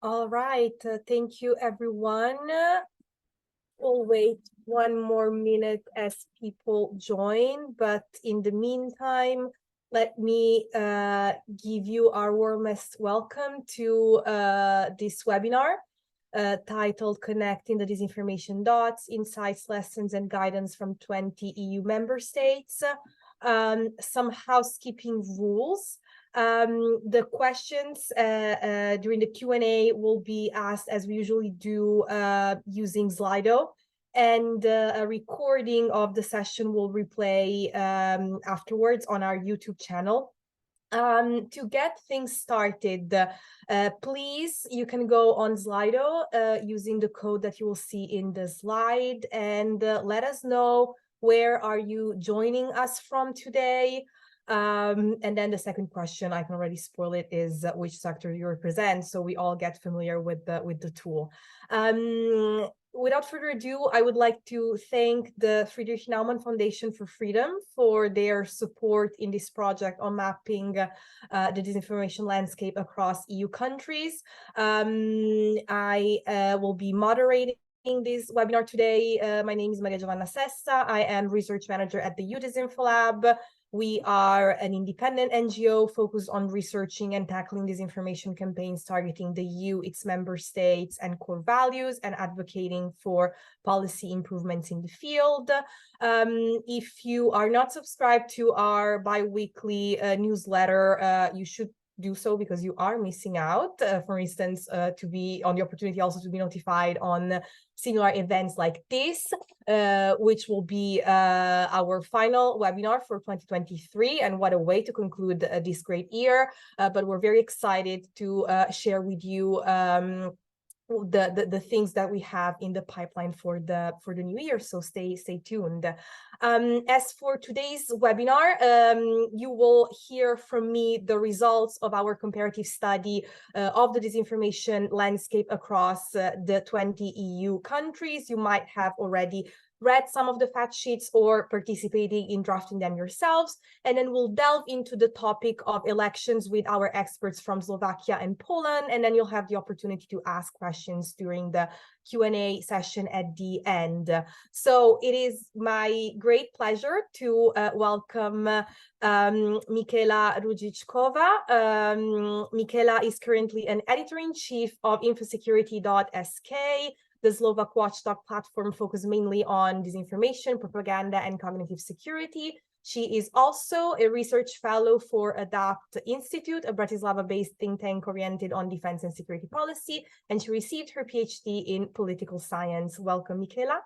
All right, thank you, everyone. We'll wait one more minute as people join, but in the meantime, let me give you our warmest welcome to this webinar titled Connecting the Disinformation Dots, Insights, Lessons, and Guidance from 20 EU member states. Some housekeeping rules. The questions during the Q&A will be asked as we usually do using Slido, and a recording of the session will replay afterwards on our YouTube channel. To get things started, please, you can go on Slido using the code that you will see in the slide, and let us know where are you joining us from today. And then the second question, I can already spoil it, is which sector you represent, so we all get familiar with the tool. Without further ado, I would like to thank the Friedrich Naumann Foundation for Freedom for their support in this project on mapping the disinformation landscape across EU countries. I will be moderating this webinar today. My name is Maria Giovanna Sessa. I am research manager at the Disinfolab. We are an independent NGO focused on researching and tackling disinformation campaigns targeting the EU, its member states, and core values, and advocating for policy improvements in the field. If you are not subscribed to our bi-weekly newsletter, you should do so, because you are missing out, for instance, to be on the opportunity also to be notified on similar events like this, which will be our final webinar for 2023, and what a way to conclude this great year. But we're very excited to share with you the things that we have in the pipeline for the new year, so stay tuned. As for today's webinar, you will hear from me the results of our comparative study of the disinformation landscape across the 20 EU countries. You might have already read some of the fact sheets or participating in drafting them yourselves, and then we'll delve into the topic of elections with our experts from Slovakia and Poland, and then you'll have the opportunity to ask questions during the Q&A session at the end. So it is my great pleasure to welcome Michaela Rudziczkowa. Michaela is currently an editor-in-chief of infosecurity.sk, the Slovak watchdog platform focused mainly on disinformation, propaganda, and cognitive security. She is also a research fellow for ADAPT Institute, a Bratislava-based think tank oriented on defense and security policy, and she received her PhD in political science. Welcome, Michaela.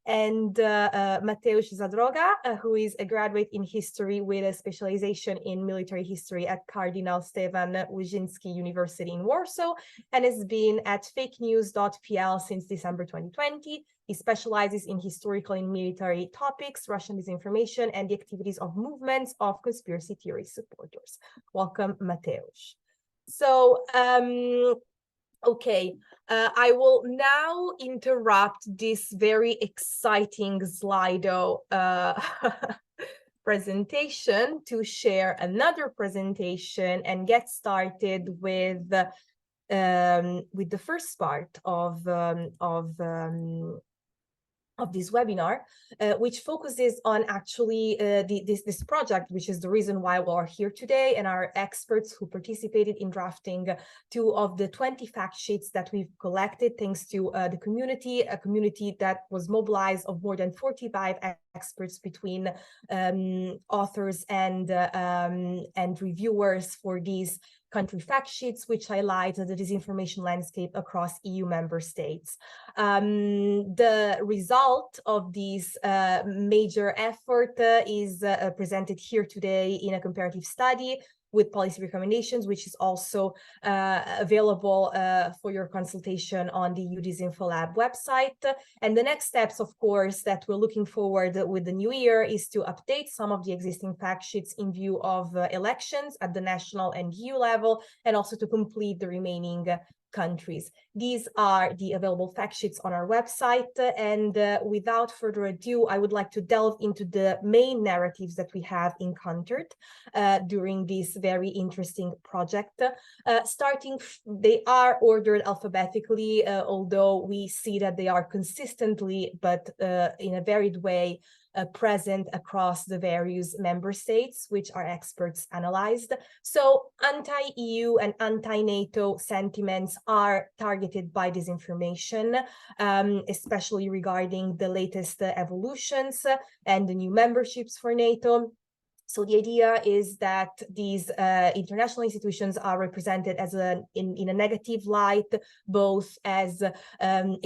And Mateusz Zadroga, who is a graduate in history with a specialization in military history at Cardinal Stefan Wyszyński University in Warsaw, and has been at fakenews.pl since December 2020. He specializes in historical and military topics, Russian disinformation, and the activities of movements of conspiracy theory supporters. Welcome, Mateusz. So, okay, I will now interrupt this very exciting Slido presentation to share another presentation and get started with the first part of this webinar, which focuses on actually this project, which is the reason why we are here today, and our experts who participated in drafting 2 of the 20 fact sheets that we've collected thanks to the community, a community that was mobilized of more than 45 experts between authors and reviewers for these country fact sheets, which highlight the disinformation landscape across EU member states. The result of this major effort is presented here today in a comparative study with policy recommendations, which is also available for your consultation on the Disinfolab website. And the next steps, of course, that we're looking forward with the new year is to update some of the existing fact sheets in view of elections at the national and EU level, and also to complete the remaining countries. These are the available fact sheets on our website, and without further ado, I would like to delve into the main narratives that we have encountered during this very interesting project. They are ordered alphabetically, although we see that they are consistently, but in a varied way, present across the various member states, which our experts analyzed. So anti-EU and anti-NATO sentiments are targeted by disinformation, especially regarding the latest evolutions and the new memberships for NATO. So the idea is that these international institutions are represented as in a negative light, both as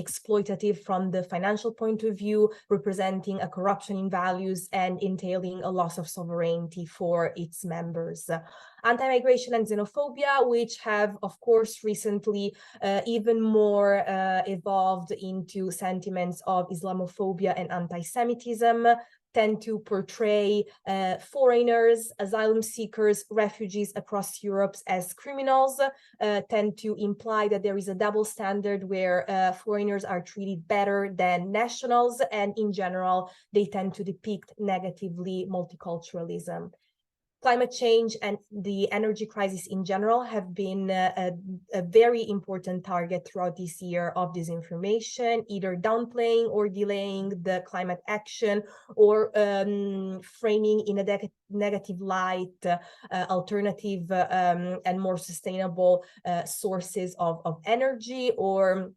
exploitative from the financial point of view, representing a corruption in values and entailing a loss of sovereignty for its members. Anti-migration and xenophobia, which have, of course, recently even more evolved into sentiments of Islamophobia and anti-Semitism, tend to portray foreigners, asylum seekers, refugees across Europe as criminals, tend to imply that there is a double standard where foreigners are treated better than nationals, and in general, they tend to depict negatively multiculturalism. Climate change and the energy crisis in general have been a very important target throughout this year of disinformation, either downplaying or delaying the climate action, or framing in a negative light alternative and more sustainable sources of energy, or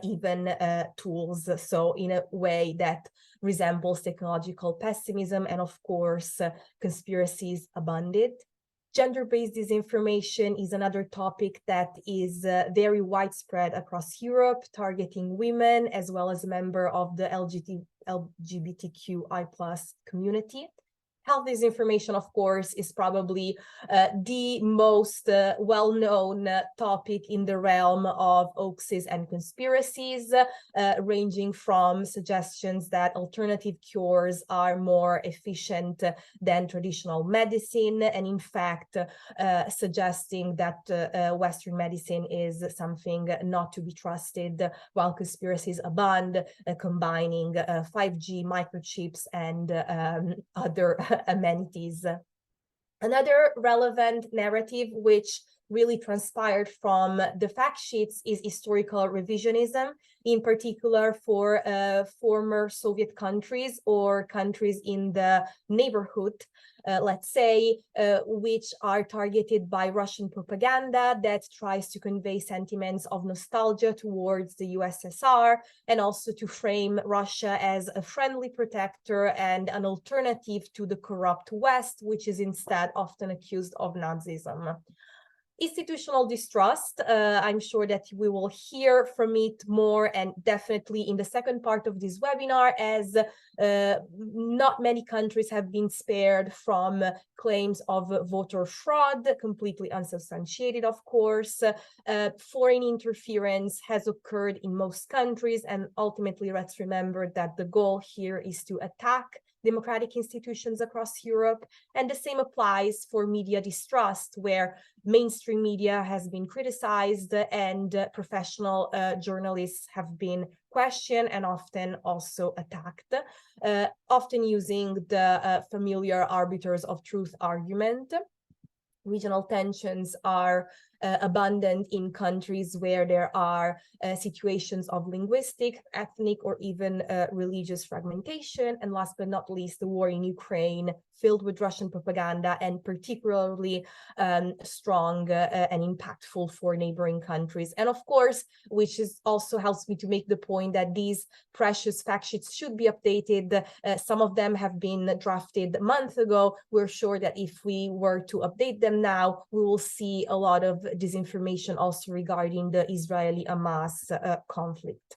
even tools, so in a way that resembles technological pessimism, and of course conspiracies abounded. Gender-based disinformation is another topic that is very widespread across Europe, targeting women as well as a member of the LGBTQI+ community. Health disinformation, of course, is probably the most well-known topic in the realm of hoaxes and conspiracies, ranging from suggestions that alternative cures are more efficient than traditional medicine, and in fact, suggesting that Western medicine is something not to be trusted, while conspiracies abound, combining 5G, microchips, and other amenities. Another relevant narrative which really transpired from the fact sheets is historical revisionism, in particular for former Soviet countries or countries in the neighborhood, let's say, which are targeted by Russian propaganda that tries to convey sentiments of nostalgia towards the USSR, and also to frame Russia as a friendly protector and an alternative to the corrupt West, which is instead often accused of Nazism. Institutional distrust, I'm sure that we will hear from it more, and definitely in the second part of this webinar, as not many countries have been spared from claims of voter fraud, completely unsubstantiated, of course. Foreign interference has occurred in most countries, and ultimately let's remember that the goal here is to attack democratic institutions across Europe. And the same applies for media distrust, where mainstream media has been criticized and professional journalists have been questioned and often also attacked, often using the familiar arbiters of truth argument. Regional tensions are abundant in countries where there are situations of linguistic, ethnic, or even religious fragmentation. And last but not least, the war in Ukraine, filled with Russian propaganda, and particularly strong and impactful for neighboring countries. And of course, which is also helps me to make the point that these precious fact sheets should be updated. Some of them have been drafted months ago. We're sure that if we were to update them now, we will see a lot of disinformation also regarding the Israeli-Hamas conflict.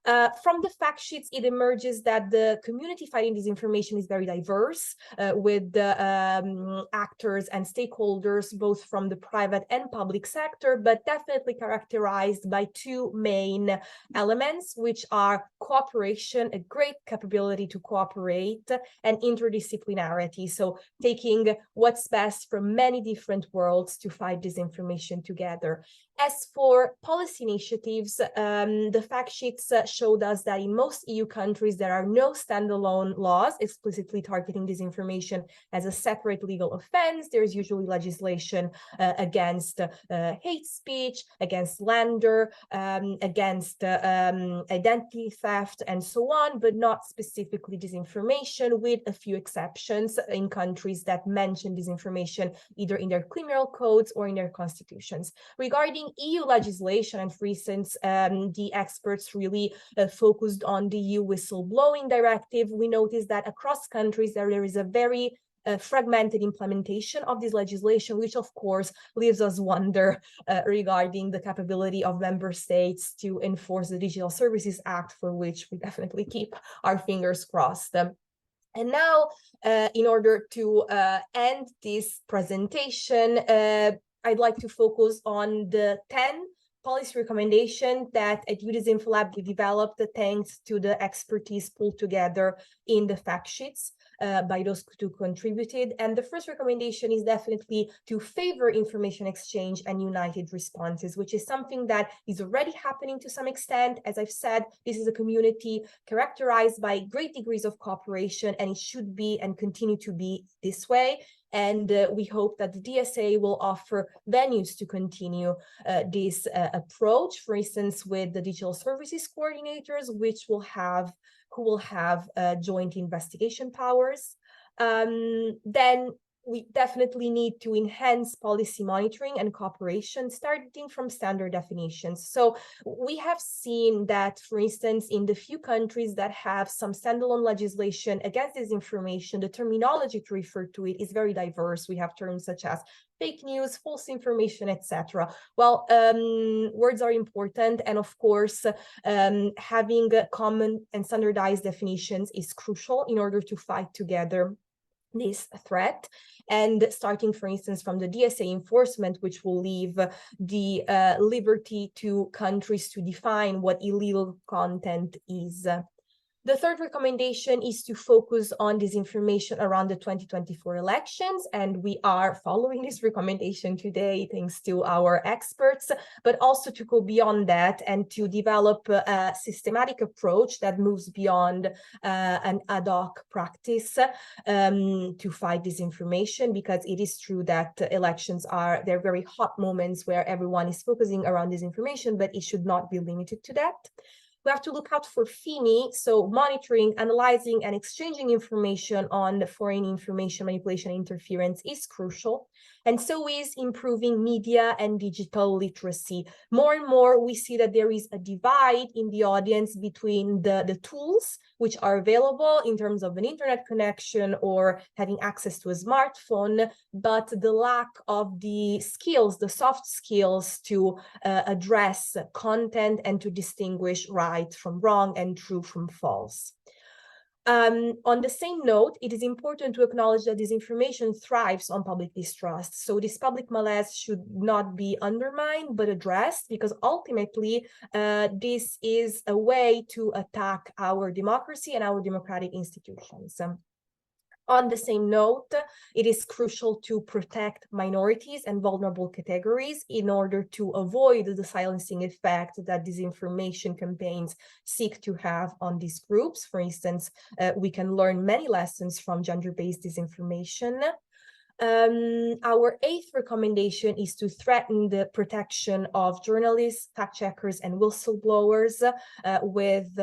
From the fact sheets, it emerges that the community fighting disinformation is very diverse, with actors and stakeholders, both from the private and public sector, but definitely characterized by two main elements, which are cooperation, a great capability to cooperate, and interdisciplinarity. So taking what's best from many different worlds to fight disinformation together. As for policy initiatives, the fact sheets showed us that in most EU countries, there are no standalone laws explicitly targeting disinformation as a separate legal offense. There's usually legislation against hate speech, against slander, against identity theft, and so on, but not specifically disinformation, with a few exceptions in countries that mention disinformation either in their criminal codes or in their constitutions. Regarding EU legislation, and for instance, the experts really focused on the EU whistleblowing directive, we noticed that across countries there is a very fragmented implementation of this legislation, which of course leaves us wonder regarding the capability of member states to enforce the Digital Services Act, for which we definitely keep our fingers crossed. And now, in order to end this presentation, I'd like to focus on the 10 policy recommendations that at UDISINFOLAB we developed thanks to the expertise pulled together in the fact sheets by those who contributed. And the first recommendation is definitely to favor information exchange and united responses, which is something that is already happening to some extent. As I've said, this is a community characterized by great degrees of cooperation, and it should be and continue to be this way. And we hope that the DSA will offer venues to continue this approach, for instance, with the digital services coordinators, who will have joint investigation powers. Then we definitely need to enhance policy monitoring and cooperation, starting from standard definitions. So we have seen that, for instance, in the few countries that have some standalone legislation against disinformation, the terminology to refer to it is very diverse. We have terms such as fake news, false information, etc. Well, words are important, and of course, having common and standardized definitions is crucial in order to fight together this threat. And starting, for instance, from the DSA enforcement, which will leave the liberty to countries to define what illegal content is. The third recommendation is to focus on disinformation around the 2024 elections, and we are following this recommendation today thanks to our experts, but also to go beyond that and to develop a systematic approach that moves beyond an ad hoc practice to fight disinformation, because it is true that elections they're very hot moments where everyone is focusing around disinformation, but it should not be limited to that. We have to look out for FIMI, so monitoring, analyzing, and exchanging information on foreign information manipulation and interference is crucial. And so is improving media and digital literacy. More and more, we see that there is a divide in the audience between the tools which are available in terms of an internet connection or having access to a smartphone, but the lack of the skills, the soft skills to address content and to distinguish right from wrong and true from false. On the same note, it is important to acknowledge that disinformation thrives on public distrust. So this public malaise should not be undermined, but addressed, because ultimately this is a way to attack our democracy and our democratic institutions. On the same note, it is crucial to protect minorities and vulnerable categories in order to avoid the silencing effect that disinformation campaigns seek to have on these groups. For instance, we can learn many lessons from gender-based disinformation. Our eighth recommendation is to threaten the protection of journalists, fact checkers, and whistleblowers with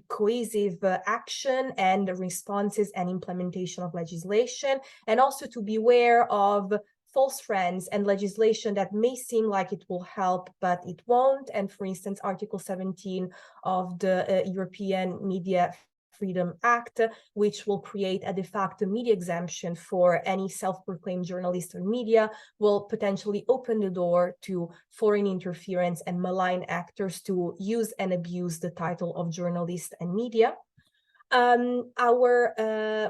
cohesive action and responses and implementation of legislation, and also to beware of false trends and legislation that may seem like it will help, but it won't. And for instance, Article 17 of the European Media Freedom Act, which will create a de facto media exemption for any self-proclaimed journalist or media, will potentially open the door to foreign interference and malign actors to use and abuse the title of journalist and media. Our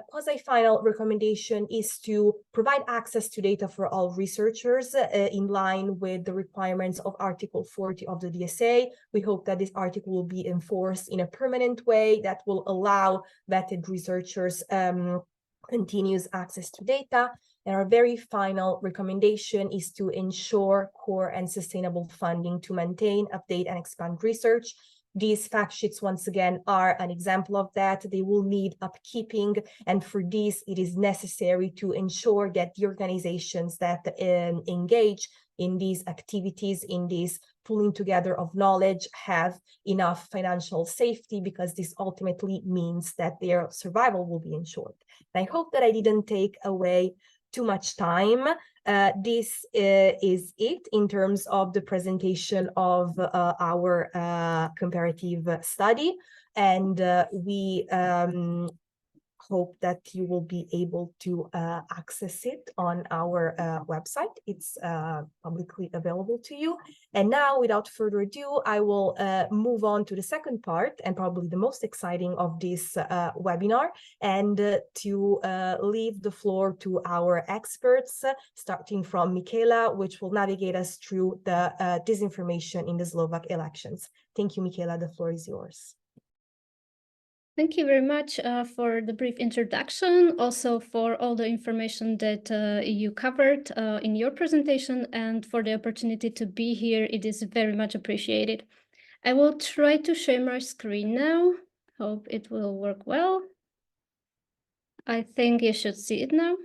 quasi-final recommendation is to provide access to data for all researchers in line with the requirements of Article 40 of the DSA. We hope that this article will be enforced in a permanent way that will allow vetted researchers continuous access to data. And our very final recommendation is to ensure core and sustainable funding to maintain, update, and expand research. These fact sheets, once again, are an example of that. They will need upkeeping, and for this, it is necessary to ensure that the organizations that engage in these activities, in this pulling together of knowledge, have enough financial safety, because this ultimately means that their survival will be ensured. And I hope that I didn't take away too much time. This is it in terms of the presentation of our comparative study, and we hope that you will be able to access it on our website. It's publicly available to you. And now, without further ado, I will move on to the second part, and probably the most exciting of this webinar, and to leave the floor to our experts, starting from Michaela, which will navigate us through the disinformation in the Slovak elections. Thank you, Michaela. The floor is yours. Thank you very much for the brief introduction, also for all the information that you covered in your presentation, and for the opportunity to be here. It is very much appreciated. I will try to share my screen now. Hope it will work well. I think you should see it now.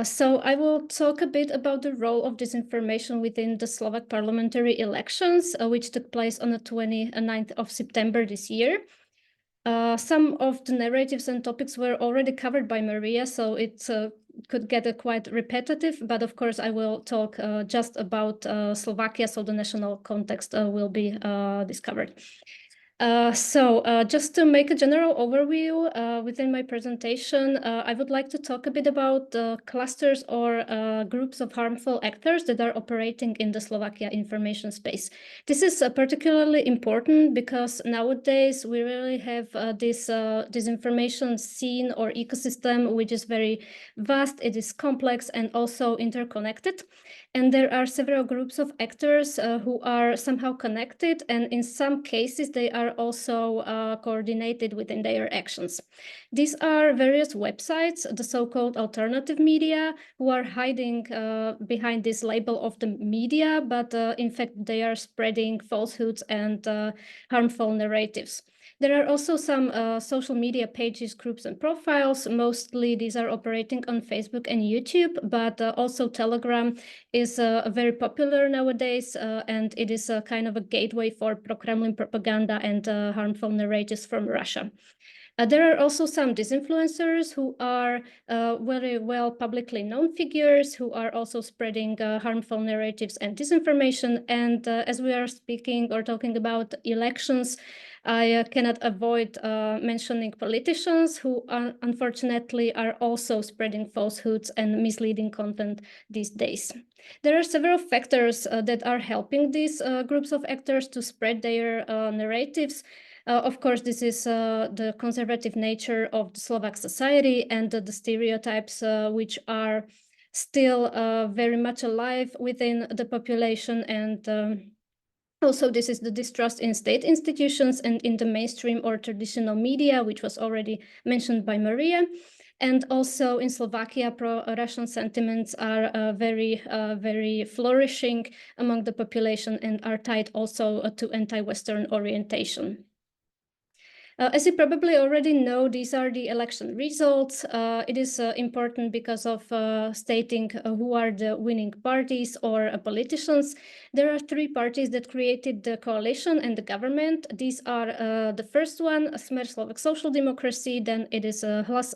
So I will talk a bit about the role of disinformation within the Slovak parliamentary elections, which took place on the 29th of September this year. Some of the narratives and topics were already covered by Maria, so it could get quite repetitive, but of course I will talk just about Slovakia, so the national context will be discovered. Just to make a general overview within my presentation, I would like to talk a bit about clusters or groups of harmful actors that are operating in the Slovakia information space. This is particularly important because nowadays we really have this information scene or ecosystem, which is very vast, it is complex and also interconnected. And there are several groups of actors who are somehow connected, and in some cases they are also coordinated within their actions. These are various websites, the so-called alternative media, who are hiding behind this label of the media, but in fact they are spreading falsehoods and harmful narratives. There are also some social media pages, groups, and profiles. Mostly these are operating on Facebook and YouTube, but also Telegram is very popular nowadays, and it is a kind of a gateway for pro-Kremlin propaganda and harmful narratives from Russia. There are also some disinfluencers who are very well publicly known figures who are also spreading harmful narratives and disinformation. And as we are speaking or talking about elections, I cannot avoid mentioning politicians who unfortunately are also spreading falsehoods and misleading content these days. There are several factors that are helping these groups of actors to spread their narratives. Of course, this is the conservative nature of the Slovak society and the stereotypes which are still very much alive within the population, and also this is the distrust in state institutions and in the mainstream or traditional media, which was already mentioned by Maria. And also in Slovakia, pro-Russian sentiments are very flourishing among the population and are tied also to anti-Western orientation. As you probably already know, these are the election results. It is important because of stating who are the winning parties or politicians. There are three parties that created the coalition and the government. These are the first one, Smer Slovak Social Democracy, then it is Hlas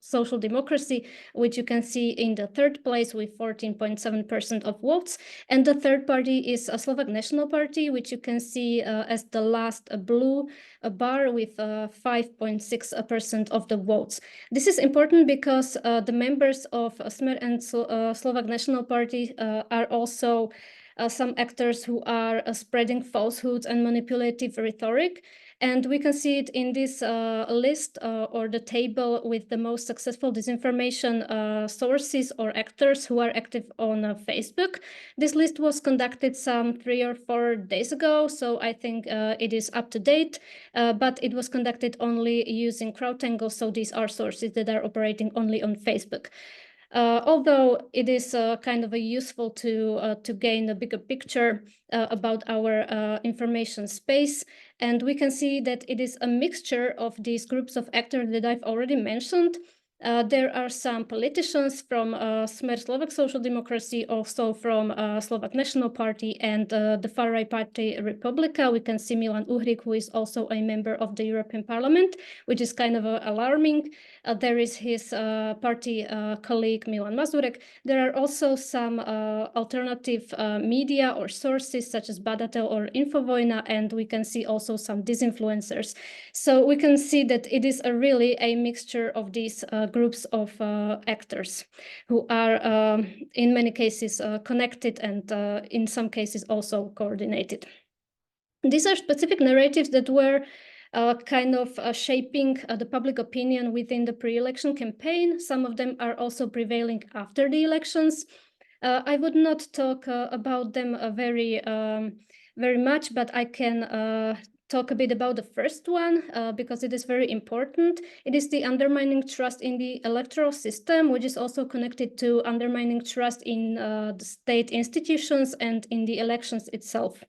Social Democracy, which you can see in the third place with 14.7% of votes. And the third party is a Slovak National Party, which you can see as the last blue bar with 5.6% of the votes. This is important because the members of Smer and Slovak National Party are also some actors who are spreading falsehoods and manipulative rhetoric. And we can see it in this list or the table with the most successful disinformation sources or actors who are active on Facebook. This list was conducted some 3 or 4 days ago, so I think it is up to date, but it was conducted only using CrowdTangle, so these are sources that are operating only on Facebook. Although it is kind of useful to gain a bigger picture about our information space, and we can see that it is a mixture of these groups of actors that I've already mentioned. There are some politicians from Smer Slovak Social Democracy, also from Slovak National Party and the far-right party Republika. We can see Milan Uhrik, who is also a member of the European Parliament, which is kind of alarming. There is his party colleague Milan Mazurek. There are also some alternative media or sources such as Badatel or Infovojna, and we can see also some disinfluencers. So we can see that it is really a mixture of these groups of actors who are in many cases connected and in some cases also coordinated. These are specific narratives that were kind of shaping the public opinion within the pre-election campaign. Some of them are also prevailing after the elections. I would not talk about them very much, but I can talk a bit about the first one because it is very important. It is the undermining trust in the electoral system, which is also connected to undermining trust in the state institutions and in the elections itself.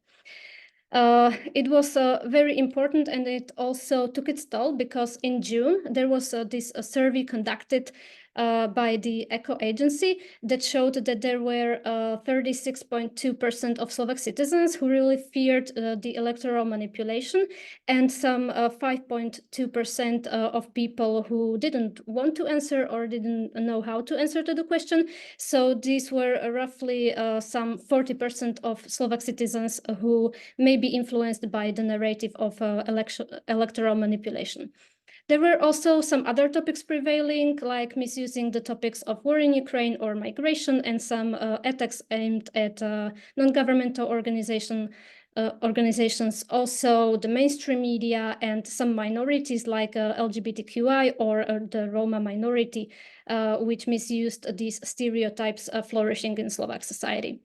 It was very important, and it also took its toll because in June there was this survey conducted by the ECHO agency that showed that there were 36.2% of Slovak citizens who really feared the electoral manipulation, and some 5.2% of people who didn't want to answer or didn't know how to answer to the question. So these were roughly some 40% of Slovak citizens who may be influenced by the narrative of electoral manipulation. There were also some other topics prevailing, like misusing the topics of war in Ukraine or migration, and some attacks aimed at non-governmental organizations, also the mainstream media, and some minorities like LGBTQI or the Roma minority, which misused these stereotypes flourishing in Slovak society.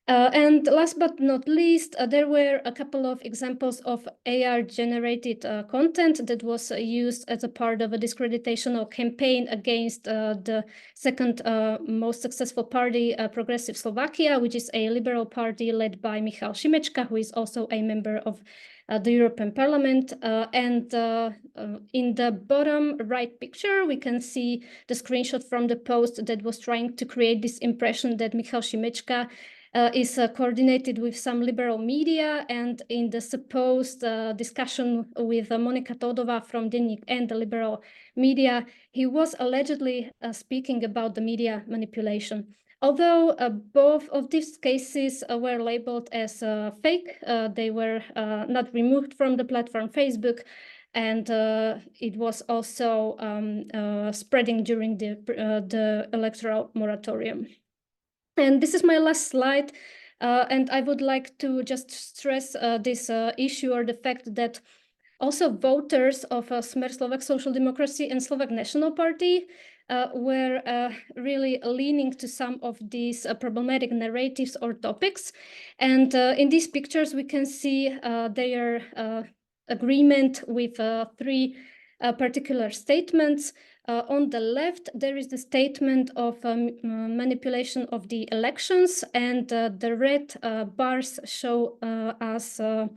And last but not least, there were a couple of examples of AR-generated content that was used as a part of a discreditational campaign against the second most successful party, Progressive Slovakia, which is a liberal party led by Michal Šimečka, who is also a member of the European Parliament. And in the bottom right picture, we can see the screenshot from the post that was trying to create this impression that Michal Šimečka is coordinated with some liberal media, and in the supposed discussion with Monika Todova from Denník and the liberal media, he was allegedly speaking about the media manipulation. Although both of these cases were labeled as fake, they were not removed from the platform Facebook, and it was also spreading during the electoral moratorium. And this is my last slide, and I would like to just stress this issue, or the fact that also voters of Smer Slovak Social Democracy and Slovak National Party were really leaning to some of these problematic narratives or topics. And in these pictures, we can see their agreement with 3 particular statements. On the left, there is the statement of manipulation of the elections, and the red bars show us the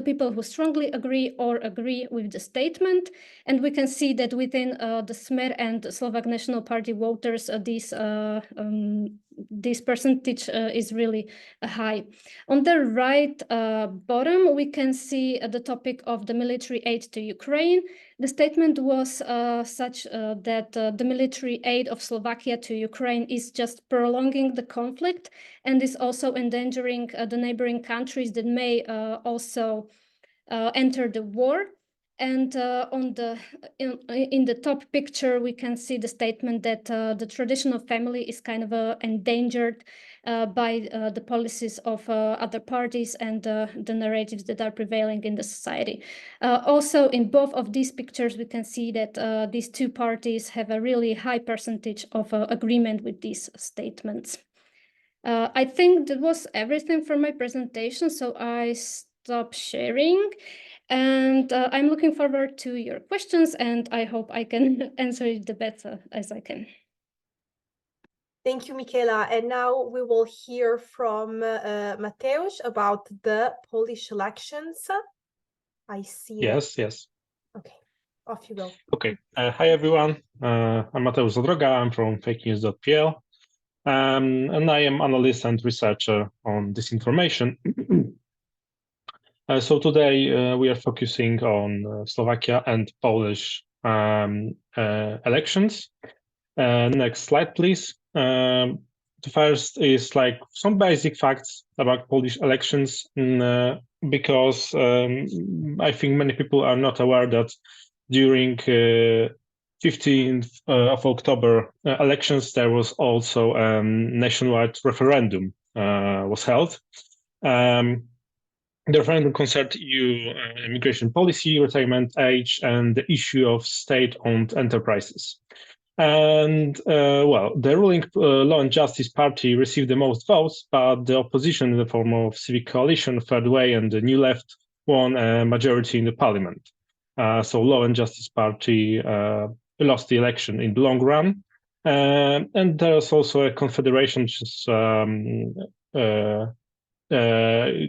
people who strongly agree or agree with the statement. And we can see that within the Smer and Slovak National Party voters, these this percentage is really high. On the right bottom, we can see the topic of the military aid to Ukraine. The statement was such that the military aid of Slovakia to Ukraine is just prolonging the conflict and is also endangering the neighboring countries that may also enter the war. And in the top picture, we can see the statement that the traditional family is kind of endangered by the policies of other parties and the narratives that are prevailing in the society. Also, in both of these pictures, we can see that these two parties have a really high percentage of agreement with these statements. I think that was everything for my presentation, so I stop sharing. And I'm looking forward to your questions, and I hope I can answer it the better as I can. Thank you, Michaela. And now we will hear from Mateusz about the Polish elections. I see. Yes, yes. Okay, off you go. Okay. Hi, everyone. I'm Mateusz Zadroga. I'm from fakenews.pl. And I am analyst and researcher on disinformation. So today we are focusing on Slovakia and Polish elections. Next slide, please. The first is like some basic facts about Polish elections, because I think many people are not aware that during 15th of October elections, there was also a nationwide referendum was held. The referendum concerned EU immigration policy, retirement age, and the issue of state-owned enterprises. And well, the ruling Law and Justice Party received the most votes, but the opposition in the form of Civic Coalition, Third Way, and the New Left won a majority in the parliament. So Law and Justice Party lost the election in the long run. And there's also a confederation which is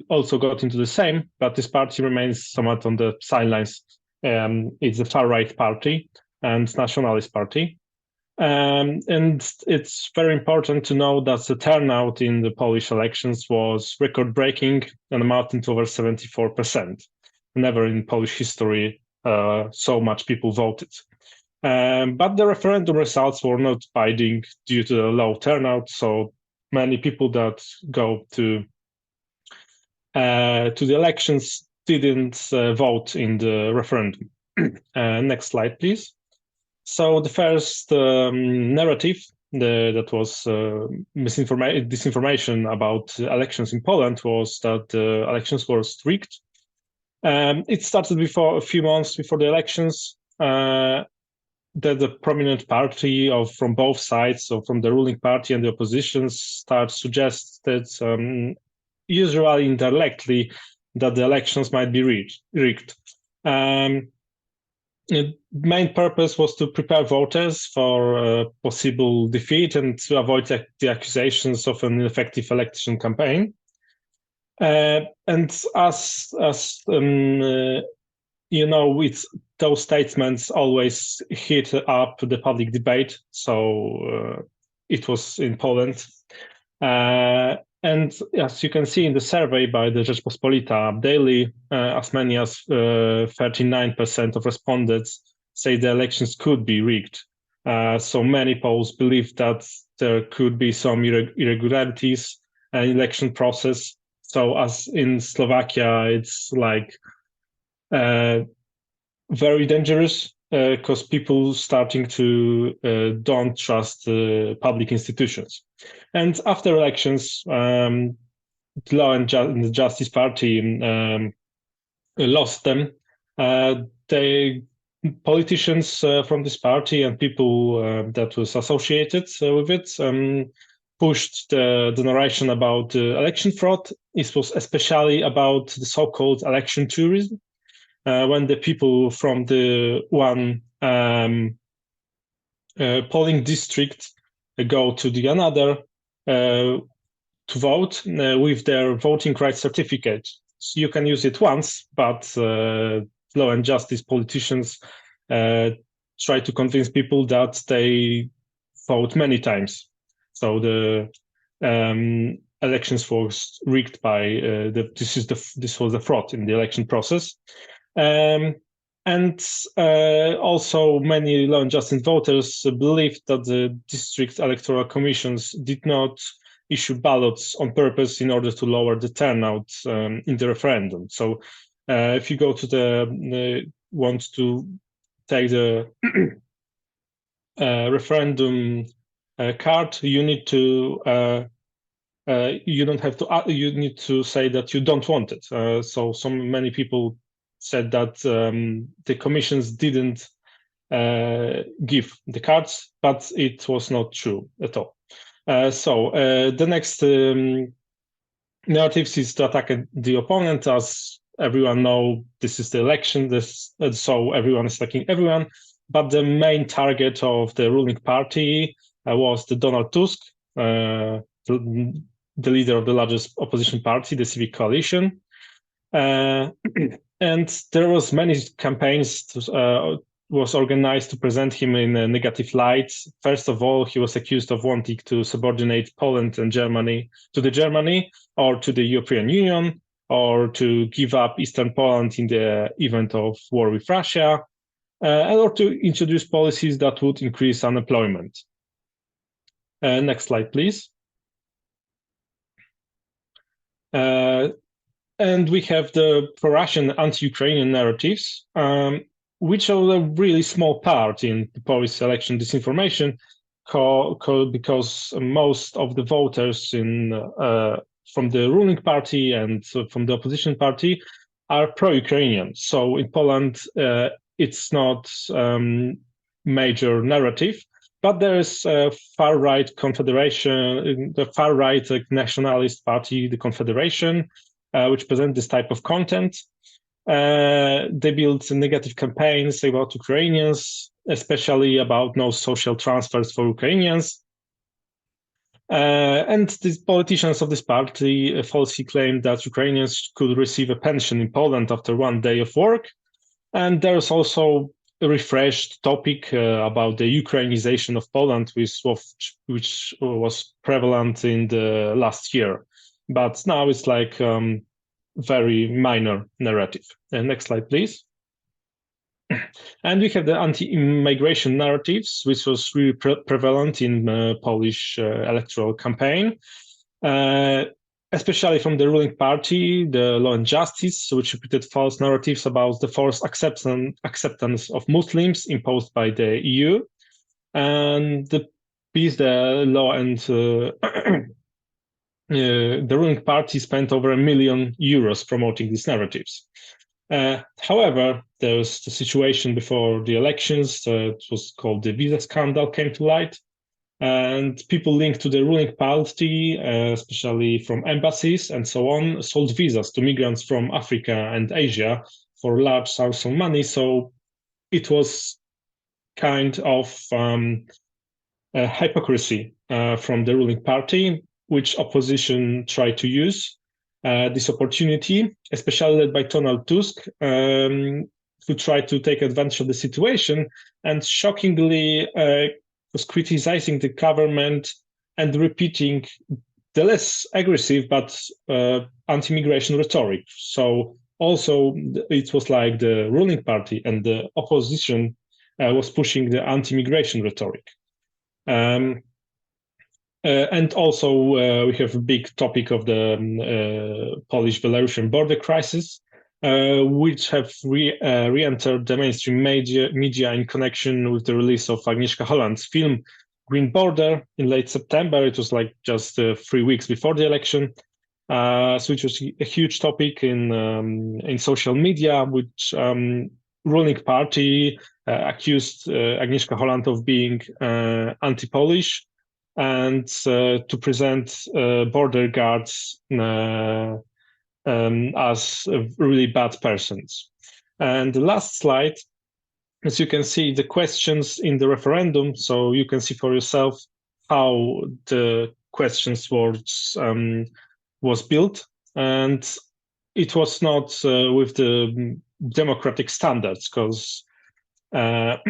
also got into the same, but this party remains somewhat on the sidelines. It's the far-right party and nationalist party. And it's very important to know that the turnout in the Polish elections was record-breaking and amounting to over 74%. Never in Polish history so much people voted. But the referendum results were not binding due to the low turnout, so many people that go to the elections didn't vote in the referendum. Next slide, please. So the first narrative that was disinformation about elections in Poland was that the elections were rigged. It started before a few months before the elections. That the prominent party from both sides, so from the ruling party and the opposition, start suggest that usually indirectly that the elections might be rigged. The main purpose was to prepare voters for possible defeat and to avoid the accusations of an ineffective election campaign. And as you know, those statements always hit up the public debate. So it was in Poland. And as you can see in the survey by the Rzeczpospolita Daily, as many as 39% of respondents say the elections could be rigged. So many polls believe that there could be some irregularities in the election process. So as in Slovakia, it's like very dangerous because people starting to don't trust public institutions. And after elections, the Law and the Justice Party lost them. Politicians from this party and people that was associated with it pushed the narration about election fraud. It was especially about the so-called election tourism, when the people from the one polling district go to the another to vote with their voting rights certificate. So you can use it once, but Law and Justice politicians try to convince people that they vote many times. So elections was rigged by this was the fraud in the election process. And also many law and justice voters believed that the district electoral commissions did not issue ballots on purpose in order to lower the turnout in the referendum. So if you go to want to take the referendum card, you need to you don't have to you need to say that you don't want it. So many people said that the commissions didn't give the cards, but it was not true at all. So the next narratives is to attack the opponent. As everyone know, this is the election, so everyone is attacking everyone. But the main target of the ruling party was the Donald Tusk, the leader of the largest opposition party, the Civic Coalition. And there was many campaigns was organized to present him in a negative light. First of all, he was accused of wanting to subordinate Poland and Germany to Germany or to the European Union, or to give up Eastern Poland in the event of war with Russia, or to introduce policies that would increase unemployment. Next slide, please. And we have the pro-Russian anti-Ukrainian narratives, which are a really small part in the Polish election disinformation, because most of the voters from the ruling party and from the opposition party are pro-Ukrainian. So in Poland, it's not major narrative, but there is a far-right confederation, the far-right nationalist party, the Confederation, which present this type of content. They build negative campaigns about Ukrainians, especially about no social transfers for Ukrainians. And the politicians of this party falsely claimed that Ukrainians could receive a pension in Poland after 1 day of work. And there's also a refreshed topic about the Ukrainization of Poland, which was prevalent in the last year. But now it's like very minor narrative. Next slide, please. And we have the anti-immigration narratives, which was really prevalent in Polish electoral campaign, especially from the ruling party, the Law and Justice, which repeated false narratives about the forced acceptance of Muslims imposed by the EU, and the PiS, the Law and the ruling party spent over €1 million promoting these narratives. However, there was the situation before the elections. It was called the visa scandal came to light, and people linked to the ruling party, especially from embassies and so on, sold visas to migrants from Africa and Asia for large sums of money. So it was kind of hypocrisy from the ruling party, which opposition tried to use this opportunity, especially led by Donald Tusk, who tried to take advantage of the situation and shockingly was criticizing the government and repeating the less aggressive but anti-migration rhetoric. So also it was like the ruling party and the opposition was pushing the anti-migration rhetoric. And also we have a big topic of the Polish-Belarusian border crisis, which have re-entered the mainstream media in connection with the release of Agnieszka Holland's film Green Border in late September. It was like just 3 weeks before the election, so it was a huge topic in social media, which ruling party accused Agnieszka Holland of being anti-Polish and to present border guards as really bad persons. And the last slide, as you can see, the questions in the referendum, so you can see for yourself how the questions was built, and it was not with the democratic standards, because the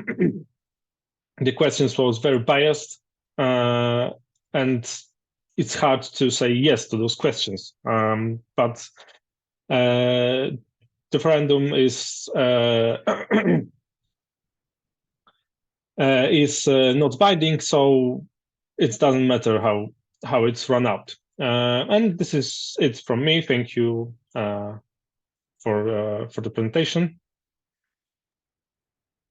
questions was very biased, and it's hard to say yes to those questions. But referendum is not binding, so it doesn't matter how it's run out. And this is it from me. Thank you for the presentation.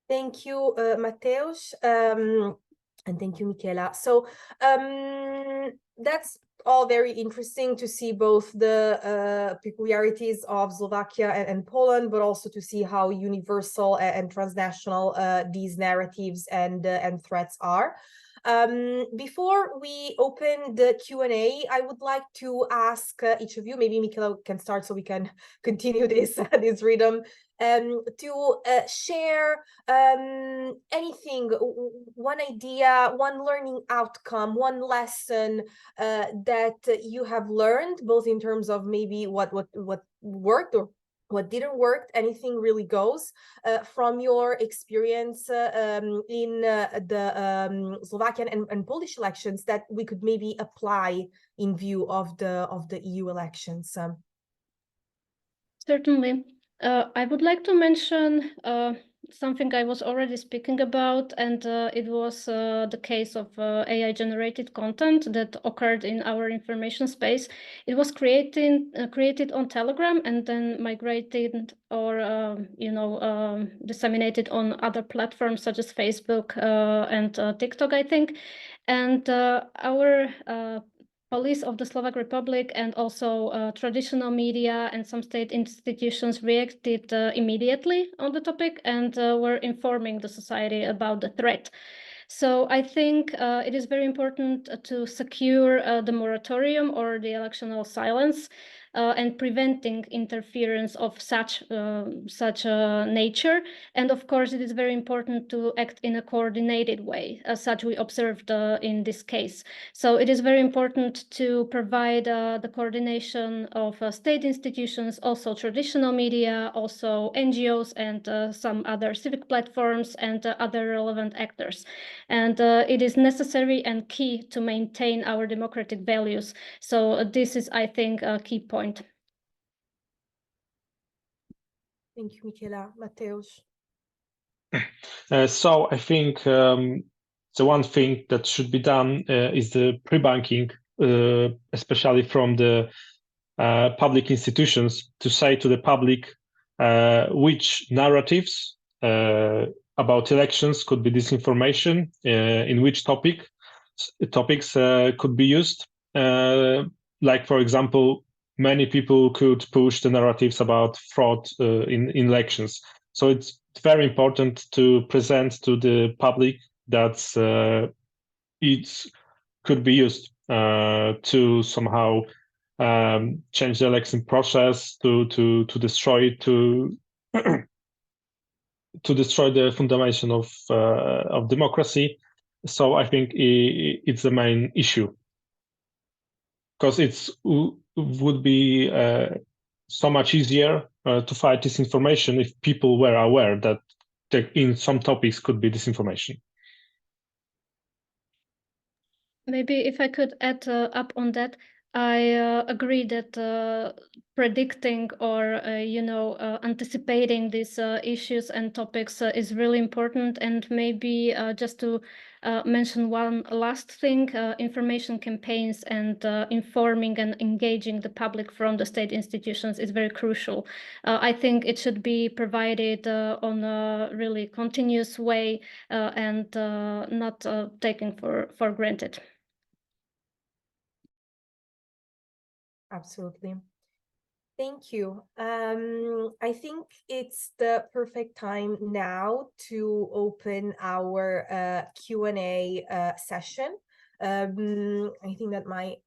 Thank you, Mateusz, and thank you, Michela. So that's all very interesting to see both the peculiarities of Slovakia and Poland, but also to see how universal and transnational these narratives and threats are. Before we open the Q&A, I would like to ask each of you, maybe Michela can start so we can continue this rhythm, to share anything, one idea, one learning outcome, one lesson that you have learned, both in terms of maybe what worked or what didn't work. Anything really goes from your experience in the Slovakian and Polish elections that we could maybe apply in view of the EU elections. Certainly. I would like to mention something I was already speaking about, and it was the case of AI-generated content that occurred in our information space. It was created on Telegram and then migrated or disseminated on other platforms such as Facebook and TikTok, I think. And our police of the Slovak Republic and also traditional media and some state institutions reacted immediately on the topic and were informing the society about the threat. So I think it is very important to secure the moratorium or the electoral silence and preventing interference of such nature. And of course, it is very important to act in a coordinated way, as such we observed in this case. So it is very important to provide the coordination of state institutions, also traditional media, also NGOs and some other civic platforms and other relevant actors. And it is necessary and key to maintain our democratic values. So this is, I think, a key point. Thank you, Michela. Mateusz. So I think the one thing that should be done is the pre-banking, especially from the public institutions, to say to the public which narratives about elections could be disinformation, in which topics could be used. Like, for example, many people could push the narratives about fraud in elections. So it's very important to present to the public that it could be used to somehow change the election process, to destroy to destroy the foundation of democracy. So I think it's the main issue, because it would be so much easier to fight disinformation if people were aware that in some topics could be disinformation. Maybe if I could add up on that, I agree that predicting or anticipating these issues and topics is really important. And maybe just to mention one last thing, information campaigns and informing and engaging the public from the state institutions is very crucial. I think it should be provided on a really continuous way and not taken for granted. Absolutely. Thank you. I think it's the perfect time now to open our Q&A session. I think that my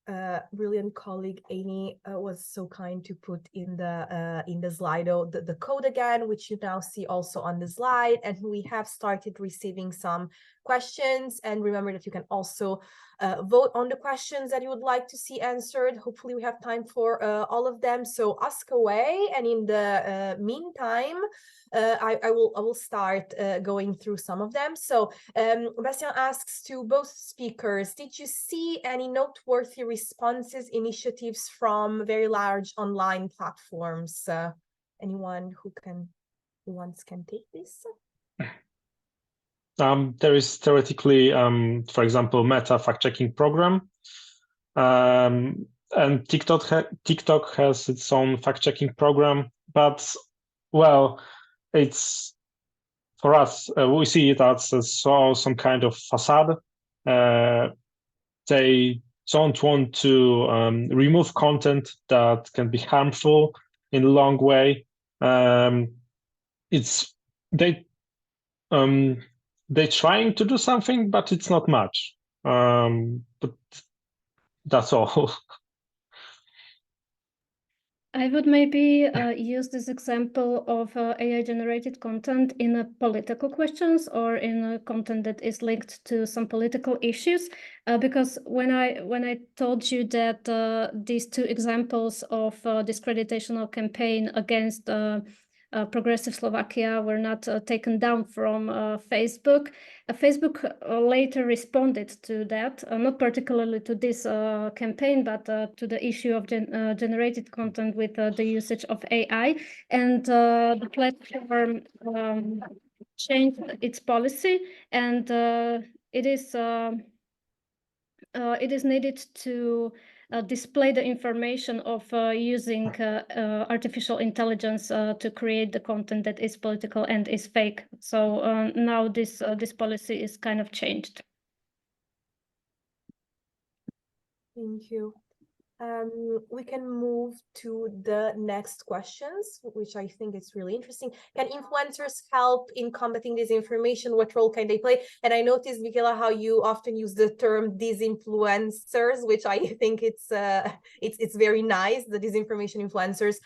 brilliant colleague Amy was so kind to put in the Slido the code again, which you now see also on the slide. And we have started receiving some questions. And remember that you can also vote on the questions that you would like to see answered. Hopefully we have time for all of them, so ask away. And in the meantime, I will start going through some of them. So Bastian asks to both speakers, did you see any noteworthy responses, initiatives from very large online platforms? Anyone who wants can take this? There is theoretically, for example, Meta fact-checking program, and TikTok has its own fact-checking program. But well, it's for us, we see it as some kind of facade. They don't want to remove content that can be harmful in a long way. They're trying to do something, but it's not much. But that's all. I would maybe use this example of AI-generated content in political questions or in content that is linked to some political issues, because when I told you that these two examples of discreditational campaign against Progressive Slovakia were not taken down from Facebook. Facebook later responded to that, not particularly to this campaign, but to the issue of generated content with the usage of AI. And the platform changed its policy, and it is needed to display the information of using artificial intelligence to create the content that is political and is fake. So now this policy is kind of changed. Thank you. We can move to the next questions, which I think is really interesting. Can influencers help in combating disinformation? What role can they play? And I noticed, Michaela, how you often use the term disinfluencers, which I think it's very nice, the disinformation influencers.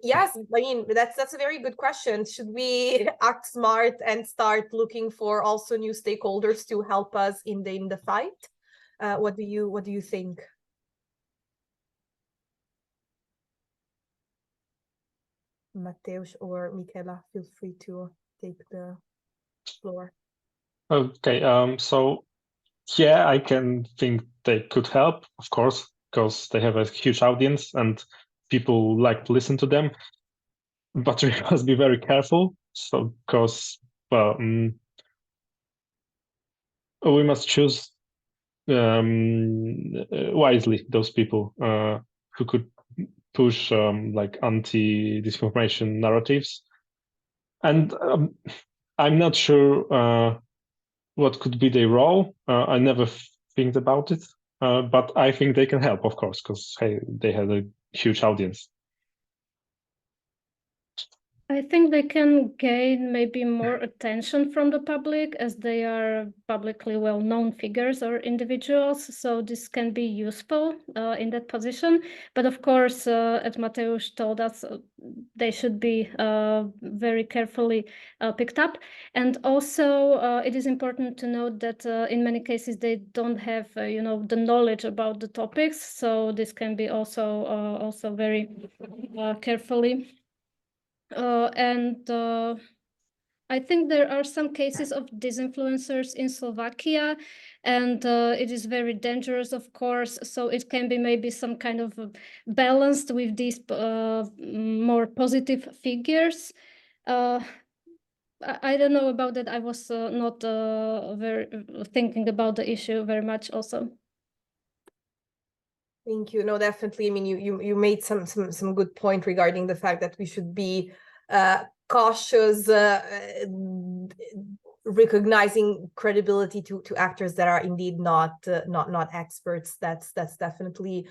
Yes, I mean, that's a very good question. Should we act smart and start looking for also new stakeholders to help us in the fight? What do you think? Mateusz or Michaela, feel free to take the floor. Okay, so yeah, I can think they could help, of course, because they have a huge audience and people like to listen to them. But we must be very careful, so because we must choose wisely those people who could push like anti-disinformation narratives. And I'm not sure what could be their role. I never think about it, but I think they can help, of course, because hey, they have a huge audience. I think they can gain maybe more attention from the public as they are publicly well-known figures or individuals. So this can be useful in that position. But of course, as Mateusz told us, they should be very carefully picked up. And also, it is important to note that in many cases, they don't have, the knowledge about the topics. So this can be also very carefully. And I think there are some cases of disinfluencers in Slovakia, and it is very dangerous, of course. So it can be maybe some kind of balanced with these more positive figures. I don't know about that. I was not very thinking about the issue very much also. Thank you. No, definitely. I mean, you made some good point regarding the fact that we should be cautious, recognizing credibility to actors that are indeed not experts. That's definitely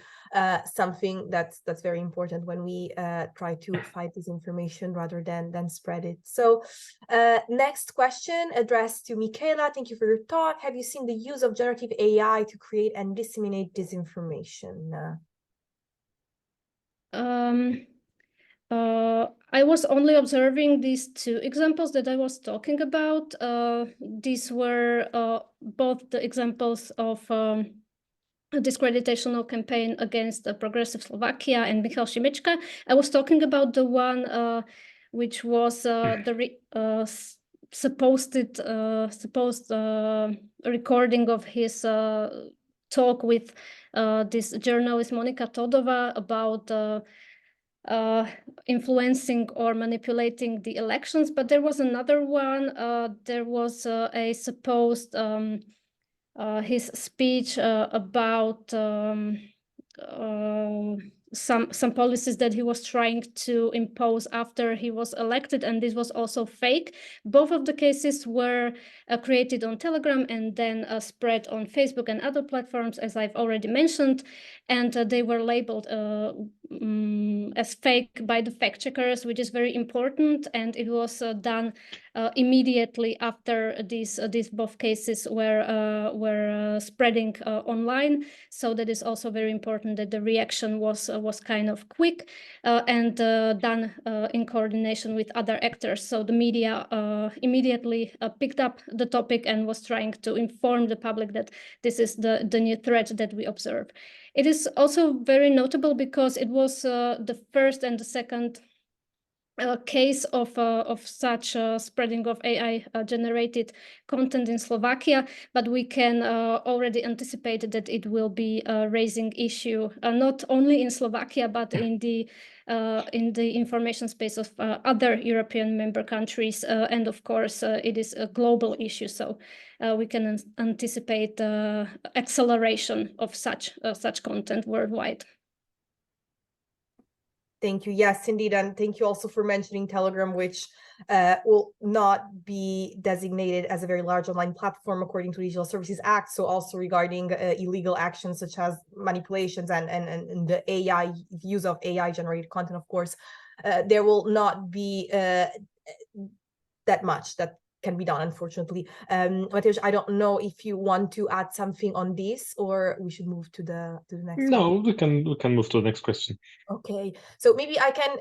something that's very important when we try to fight disinformation rather than spread it. So next question addressed to Michaela. Thank you for your talk. Have you seen the use of generative AI to create and disseminate disinformation? I was only observing these two examples that I was talking about. These were both the examples of a discreditational campaign against the progressive Slovakia and Michal Šimečka. I was talking about the one which was supposed recording of his talk with this journalist Monika Todova about influencing or manipulating the elections. But there was another one. There was a supposed his speech about some policies that he was trying to impose after he was elected, and this was also fake. Both of the cases were created on Telegram and then spread on Facebook and other platforms, as I've already mentioned, and they were labeled as fake by the fact checkers, which is very important, and it was done immediately after these both cases were spreading online. So that is also very important that the reaction was kind of quick and done in coordination with other actors. So the media immediately picked up the topic and was trying to inform the public that this is the new threat that we observe. It is also very notable because it was the first and the second case of such spreading of AI generated content in Slovakia, but we can already anticipate that it will be a raising issue not only in Slovakia but in the information space of other European member countries, and of course it is a global issue. So we can anticipate acceleration of such content worldwide. Thank you. Yes, indeed. And thank you also for mentioning Telegram, which will not be designated as a very large online platform according to the Digital Services Act. So also regarding illegal actions such as manipulations and the AI use of AI generated content, of course, there will not be that much that can be done, unfortunately. Mateusz, I don't know if you want to add something on this, or we should move to the next. No, we can move to the next question. Okay, so maybe I can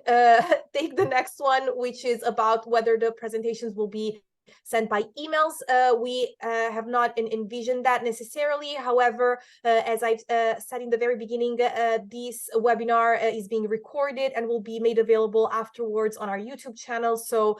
take the next one, which is about whether the presentations will be sent by emails. We have not envisioned that necessarily. However, as I've said in the very beginning, this webinar is being recorded and will be made available afterwards on our YouTube channel. So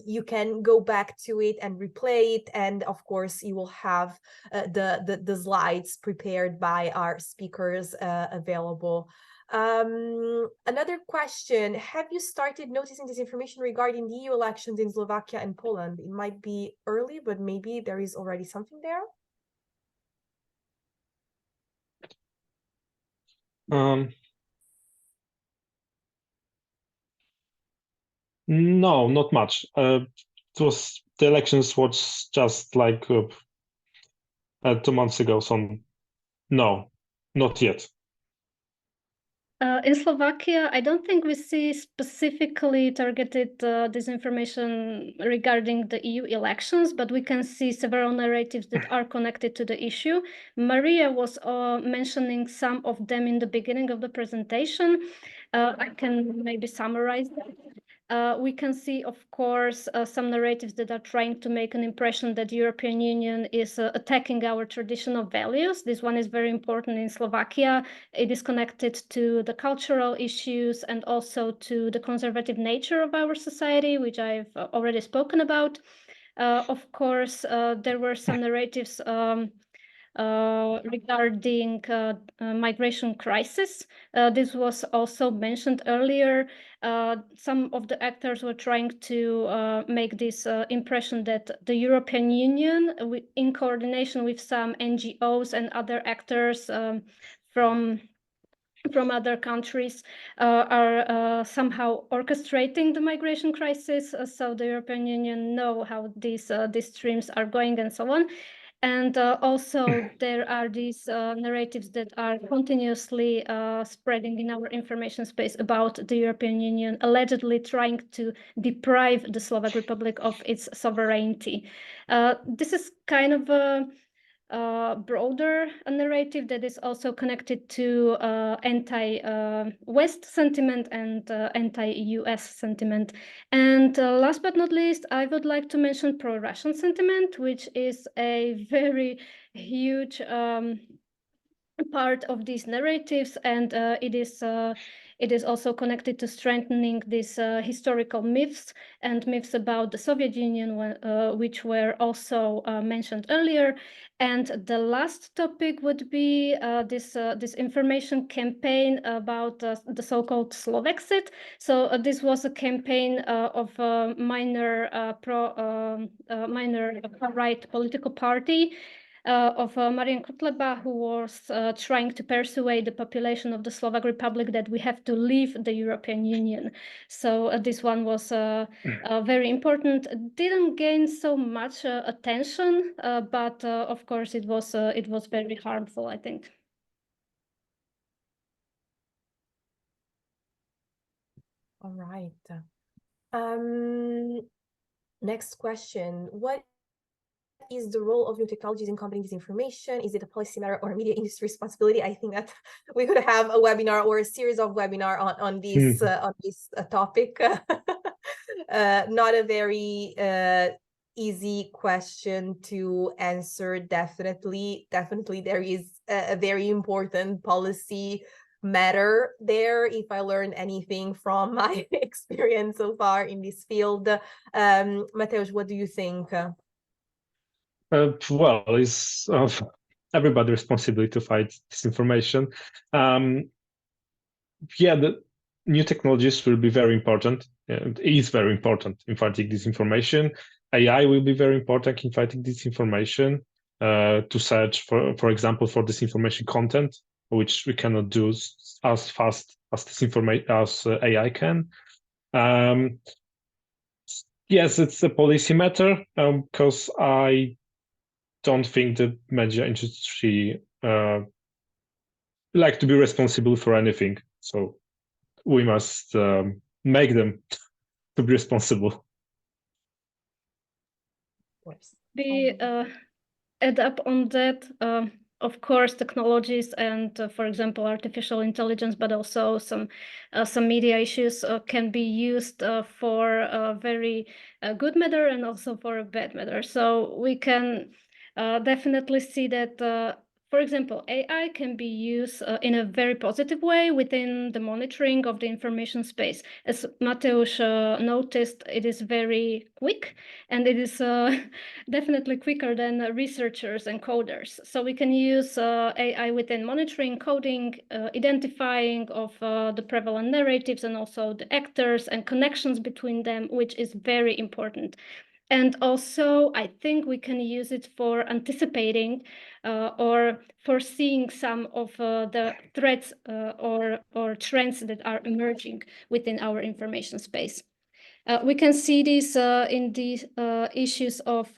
you can go back to it and replay it. And of course, you will have the slides prepared by our speakers available. Another question, have you started noticing this information regarding the EU elections in Slovakia and Poland? It might be early, but maybe there is already something there. No, not much. The elections was just like 2 months ago, so no, not yet. In Slovakia, I don't think we see specifically targeted disinformation regarding the EU elections, but we can see several narratives that are connected to the issue. Maria was mentioning some of them in the beginning of the presentation. I can maybe summarize them. We can see, of course, some narratives that are trying to make an impression that the European Union is attacking our traditional values. This one is very important in Slovakia. It is connected to the cultural issues and also to the conservative nature of our society, which I've already spoken about. Of course, there were some narratives regarding migration crisis. This was also mentioned earlier. Some of the actors were trying to make this impression that the European Union, in coordination with some NGOs and other actors from other countries, are somehow orchestrating the migration crisis. So the European Union know how these streams are going and so on. And also there are these narratives that are continuously spreading in our information space about the European Union allegedly trying to deprive the Slovak Republic of its sovereignty. This is kind of broader narrative that is also connected to anti-West sentiment and anti-US sentiment. And last but not least, I would like to mention pro-Russian sentiment, which is a very huge part of these narratives, and it is also connected to strengthening these historical myths and myths about the Soviet Union, which were also mentioned earlier. And the last topic would be this information campaign about the so-called Slovexit. So this was a campaign of a minor right political party of Marian Kotleba, who was trying to persuade the population of the Slovak Republic that we have to leave the European Union. So this one was very important. Didn't gain so much attention, but of course it was very harmful, I think. All right. Next question. What is the role of new technologies in combating disinformation? Is it a policy matter or a media industry responsibility? I think that we could have a webinar or a series of webinar on this topic. Not a very easy question to answer. Definitely there is a very important policy matter there, if I learned anything from my experience so far in this field. Mateusz, what do you think? Well, it's everybody's responsibility to fight disinformation. Yeah, the new technologies will be very important. It is very important in fighting disinformation. AI will be very important in fighting disinformation. To search for example, for disinformation content, which we cannot do as fast as AI can. Yes, it's a policy matter, because I don't think the media industry like to be responsible for anything. So we must make them to be responsible. We add up on that. Of course, technologies and, for example, artificial intelligence, but also some media issues can be used for a very good matter and also for a bad matter. So we can definitely see that, for example, AI can be used in a very positive way within the monitoring of the information space. As Mateusz noticed, it is very quick, and it is definitely quicker than researchers and coders. So we can use AI within monitoring, coding, identifying of the prevalent narratives, and also the actors and connections between them, which is very important. And also, I think we can use it for anticipating or foreseeing some of the threats or trends that are emerging within our information space. We can see this in the issues of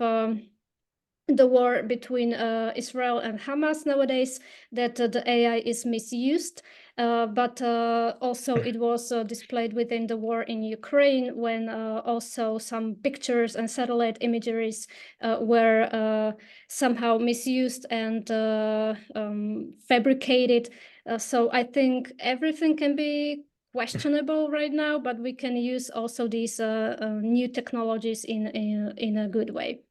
the war between Israel and Hamas nowadays, that the AI is misused. But also it was displayed within the war in Ukraine, when also some pictures and satellite imageries were somehow misused and fabricated. So I think everything can be questionable right now, but we can use also these new technologies in a good way.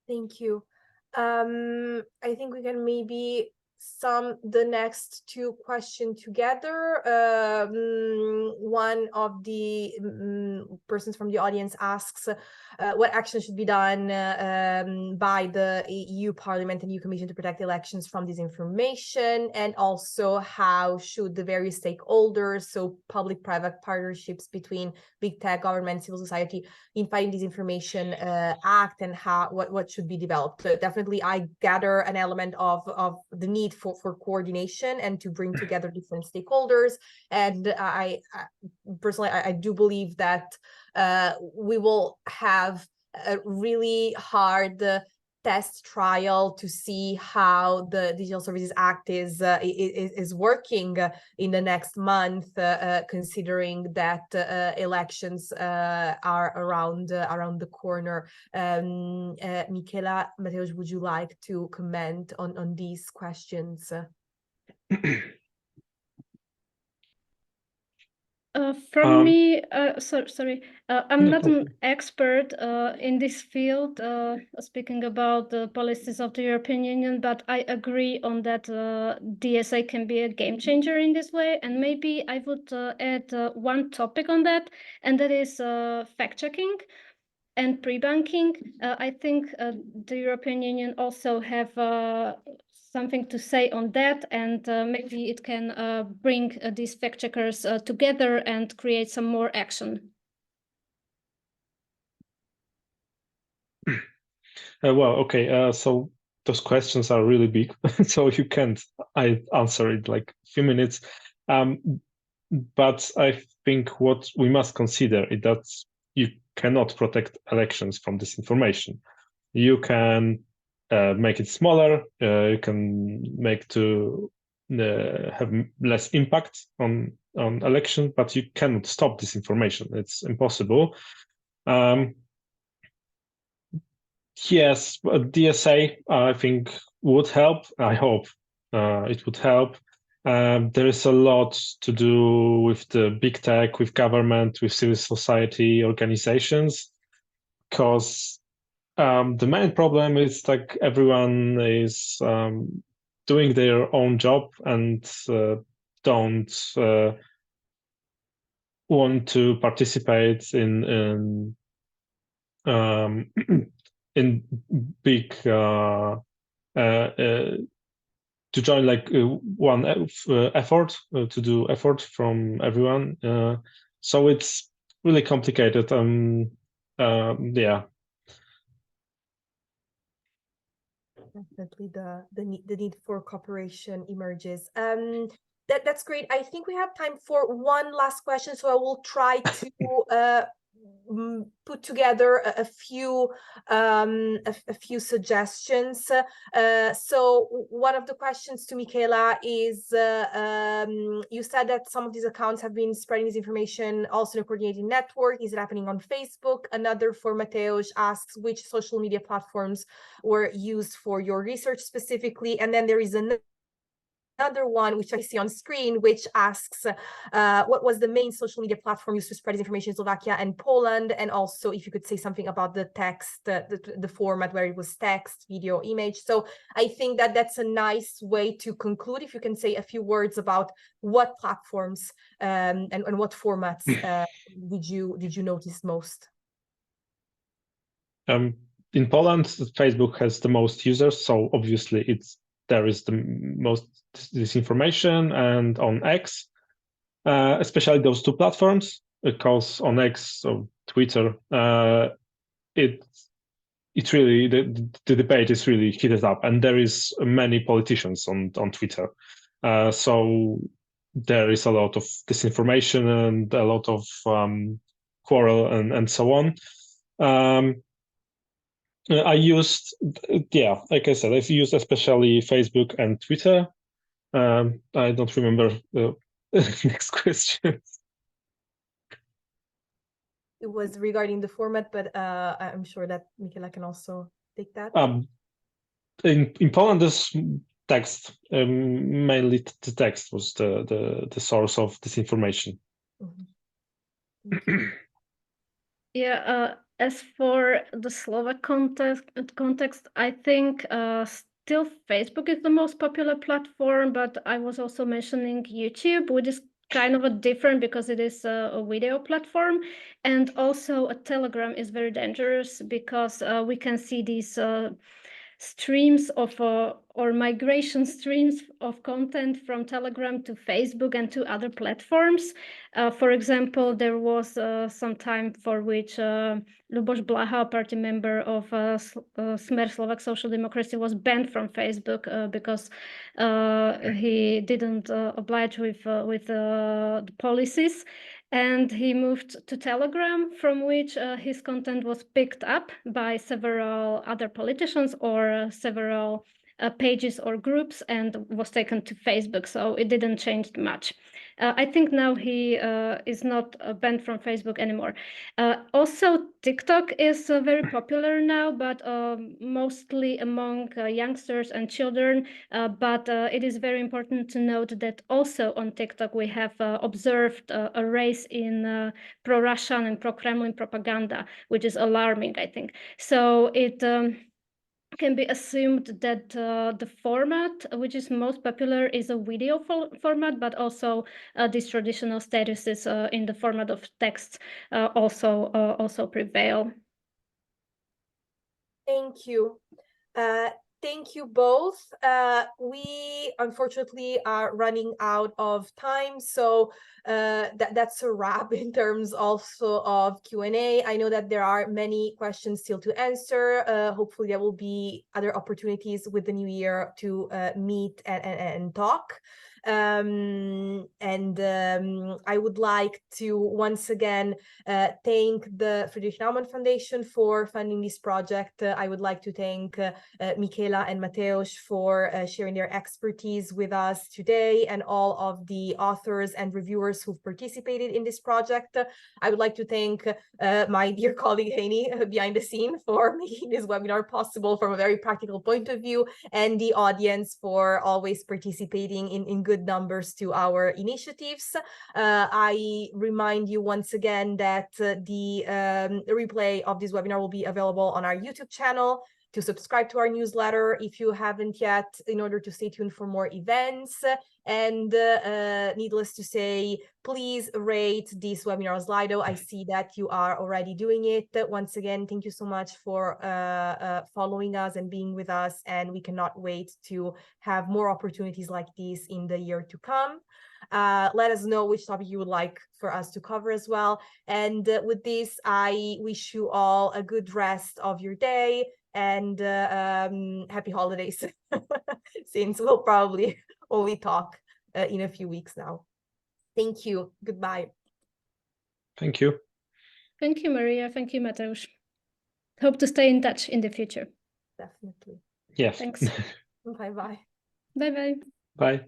Thank you. I think we can maybe sum the next two questions together. One of the persons from the audience asks what action should be done by the EU Parliament and EU Commission to protect elections from disinformation, and also how should the various stakeholders, so public-private partnerships between big tech, government, civil society, in fighting disinformation act, and what should be developed. So definitely, I gather an element of the need for coordination and to bring together different stakeholders. And I personally, I do believe that we will have a really hard test trial to see how the Digital Services Act is working in the next month, considering that elections are around the corner. Michela, Mateusz, would you like to comment on these questions? From me, sorry, I'm not an expert in this field, speaking about the policies of the European Union, but I agree on that DSA can be a game changer in this way. And maybe I would add one topic on that, and that is fact-checking and pre-banking. I think the European Union also have something to say on that, and maybe it can bring these fact checkers together and create some more action. Well, okay. So those questions are really big, so you can't answer it like a few minutes. But I think what we must consider is that you cannot protect elections from disinformation. You can make it smaller. You can make to have less impact on election, but you cannot stop disinformation. It's impossible. Yes, DSA I think would help. I hope it would help. There is a lot to do with the big tech, with government, with civil society organizations, because the main problem is like everyone is doing their own job and don't want to participate in in big to join like one effort to do effort from everyone. So it's really complicated. Yeah. Definitely the need for cooperation emerges. That's great. I think we have time for one last question, so I will try to put together a few suggestions. So one of the questions to Michela is, you said that some of these accounts have been spreading this information also in a coordinated network. Is it happening on Facebook? Another for Mateusz asks which social media platforms were used for your research specifically. And then there is another one, which I see on screen, which asks what was the main social media platform used to spread information in Slovakia and Poland, and also if you could say something about the text, the format, where it was text, video, image. So I think that that's a nice way to conclude. If you can say a few words about what platforms and what formats did you notice most? In Poland, Facebook has the most users, so obviously there is the most disinformation, and on X, especially those two platforms, because on X or Twitter, it's really the debate is really heated up, and there is many politicians on Twitter, so there is a lot of disinformation and a lot of quarrel and so on. I used, like I said, I've used especially Facebook and Twitter. I don't remember the next question. It was regarding the format, but I'm sure that Michela can also take that. In Poland, this text, mainly the text was the source of this Mm-hmm. Yeah, as for the Slovak context, I think still Facebook is the most popular platform, but I was also mentioning YouTube, which is kind of a different because it is a video platform, and also a Telegram is very dangerous because we can see these streams of or migration streams of content from Telegram to Facebook and to other platforms. For example, there was some time for which Luboš Blaha, a party member of Smer Slovak Social Democracy, was banned from Facebook because he didn't oblige with the policies. And he moved to Telegram, from which his content was picked up by several other politicians or several pages or groups, and was taken to Facebook. So it didn't change much. I think now he is not banned from Facebook anymore. Also, TikTok is very popular now, but mostly among youngsters and children. But it is very important to note that also on TikTok we have observed a rise in pro-Russian and pro-Kremlin propaganda, which is alarming, I think. So it can be assumed that the format which is most popular is a video format, but also these traditional statuses in the format of text also prevail. Thank you. Thank you both. We unfortunately are running out of time, so that's a wrap in terms also of Q&A. I know that there are many questions still to answer. Hopefully there will be other opportunities with the new year to meet and talk. I would like to once again thank the Friedrich Naumann Foundation for funding this project. I would like to thank Michaela and Mateusz for sharing their expertise with us today, and all of the authors and reviewers who've participated in this project. I would like to thank my dear colleague Heini behind the scene for making this webinar possible from a very practical point of view, and the audience for always participating in good numbers to our initiatives. I remind you once again that the replay of this webinar will be available on our YouTube channel. To subscribe to our newsletter if you haven't yet, in order to stay tuned for more events. And needless to say, please rate this webinar on Slido. I see that you are already doing it. Once again, thank you so much for following us and being with us. And we cannot wait to have more opportunities like this in the year to come. Let us know which topic you would like for us to cover as well. And with this, I wish you all a good rest of your day, and happy holidays, since we'll probably only talk in a few weeks now. Thank you. Goodbye. Thank you. Thank you, Maria. Thank you, Mateusz. Hope to stay in touch in the future. Definitely. Yes. Thanks. Bye-bye. Bye-bye. Bye.